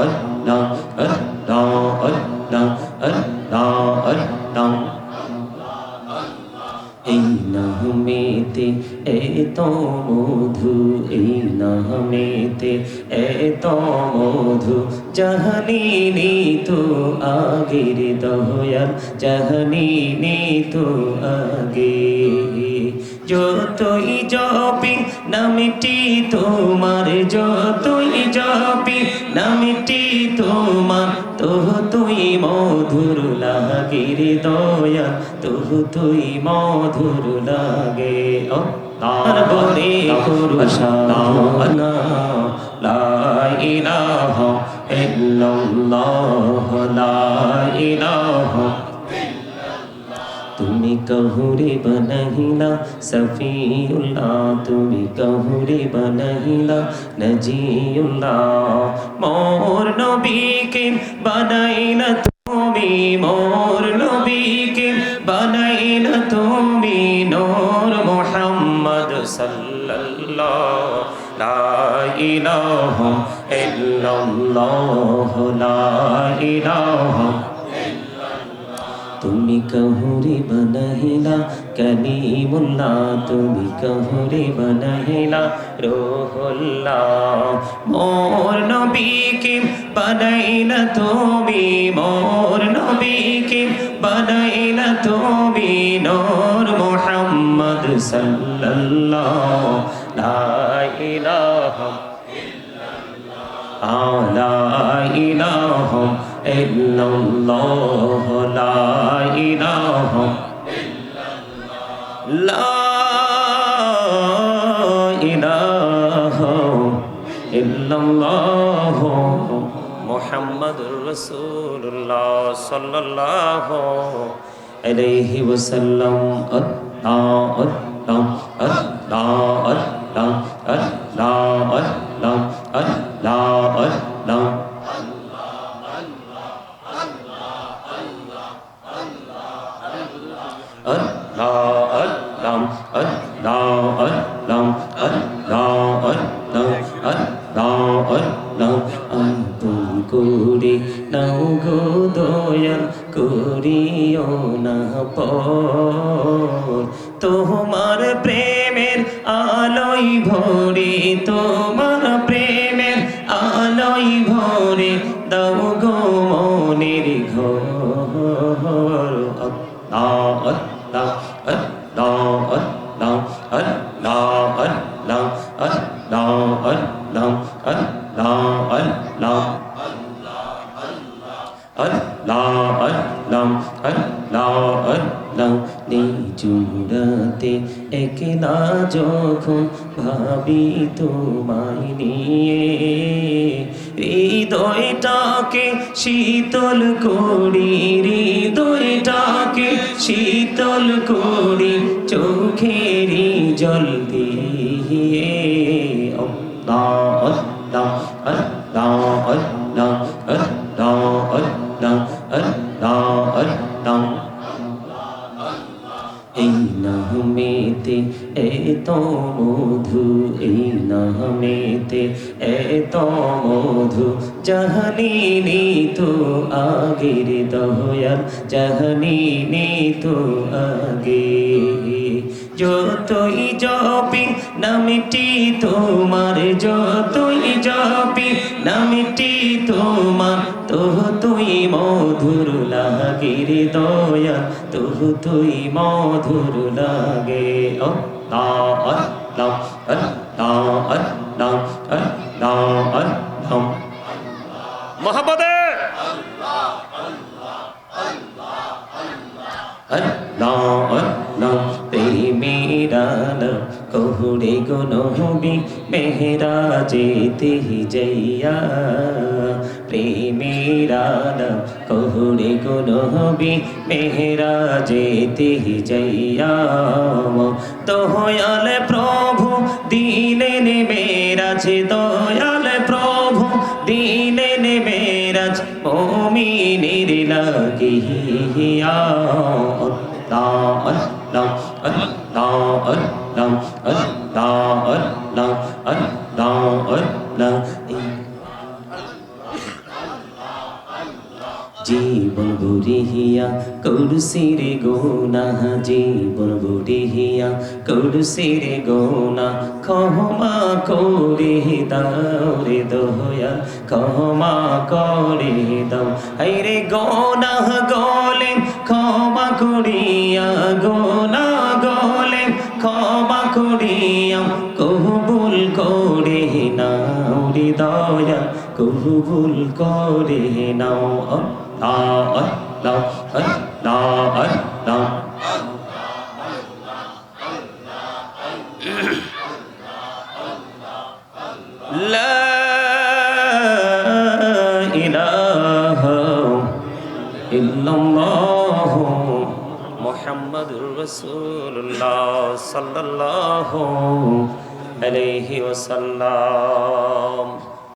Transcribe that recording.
Allah, Allah, Allah, Allah, Allah. এই নামেতে এত মধু, এই নামেতে এত মধু, জাহানিনি তো আগের দয়াল, জাহানিনি তো আগে। যতই জপি নামটি তোমার, যতই জপি নামটি তোমার, তুই মধুর লাগে রে দয়াল, তুই মধুর লাগে। তার বরে কুরবানা, লা ইলাহা ইল্লাল্লাহ, লা ইলাহা। তুমি কহুরে বনহিলা সফিউল্লাহ, তুমি কহুরে বনহিলা নজিউল্লাহ। মোর নবীকে বানাইলা তুমি, মোর নবীকে বানাইলা তুমি নূর মুহাম্মদ সাল্লাল্লাহু। লা ইলাহা ইল্লাল্লাহ, লা ইলাহা। তুমি কহুরে বনহিলা কলিমুল্লাহ, তুমি কহুরে বনহিলা রূহুল্লাহ। মোর নবীকে বানাইলা তুমি, মোর নবীকে বানাইলা তুমি নূর মুহাম্মদ সাল্লাল্লাহু। লা ইলাহা ইল্লাল্লাহ, লা ইলাহা ইল্লাল্লাহ, লা ইলাহা ইল্লাল্লাহ, লা ইলাহা ইল্লাল্লাহ মুহাম্মাদুর রাসূলুল্লাহ সাল্লাল্লাহু আলাইহি ওয়াসাল্লাম। আল্লাহ আল্লাহ আল্লাহ আল্লাহ আল্লাহ আল্লাহ আল্লাহ আল্লাহ। আপন করে নাও গো দয়াল, করিও না পর। তোমার প্রেমের আলোয় ভরে, তোমার প্রেমের আলোয় ভরে দাও গো মনের ঘর। আল্লাহ আল্লাহ আল্লাহ আল্লাহ আল্লাহ আল্লাহ আল্লাহ আল্লাহ আল্লাহ আল্লাহ আল্লাহ আল্লাহ আল্লাহ আল্লাহ। নিজুরাতে একলা যখন ভাবি তোমায় নিয়ে, হৃদয়টাকে শীতল করি, হৃদয়টাকে শীতল করি চোখেরই জল দিয়ে। আল্লাহ আল্লাহ আল্লাহ আল্লাহ আল্লাহ আল্লাহ আল্লাহ আল্লাহ। এই নামেতে এত মধু, এই নামেতে এত মধু, জাহানিনি তো আগের দয়াল, জাহানিনি তো আগে। যতই জপি নামটি তোমার, যতই জপি নামটি তোমার, তুই মধুর লাগে রে দয়াল, তুই মধুর লাগে। আল্লাহ আল্লাহ আল্লাহ আল্লাহ আল্লাহ আল্লাহ। মোহাম্মদে আল্লাহ আল্লাহ। প্রেমেরা কহুরে গো নবী মেহরাজেতে যাইয়া, প্রেমেরা কহুরে গো নবী মেহরাজেতে যাইয়া। দয়াল প্রভু দিলেন মেরাজ, দয়াল প্রভু দিলেন মেরাজ মুমিনের লাগিয়া। আল্লাহ আল্লাহ আল্লাহ আল্লাহ আল্লাহ আল্লাহ আল্লাহ আল্লাহ। জীবন বুড়িয়া করছি রে গোনা, জীবন বুড়িয়া করছি রে গোনা, ক্ষমা করে দাও রে দয়াল, ক্ষমা করে দাও। আরে গোনা গলে ক্ষমা করিয়া, গোনা গলে ক্ষমা করিয়া কবুল করে নাও রে দয়াল, কবুল করে নাও। আল্লাহ আল্লাহ আল্লাহ আল্লাহ। লা ইলাহা ইল্লাল্লাহ মুহাম্মাদুর রাসূলুল্লাহ সাল্লাল্লাহু আলাইহি ওয়াসাল্লাম।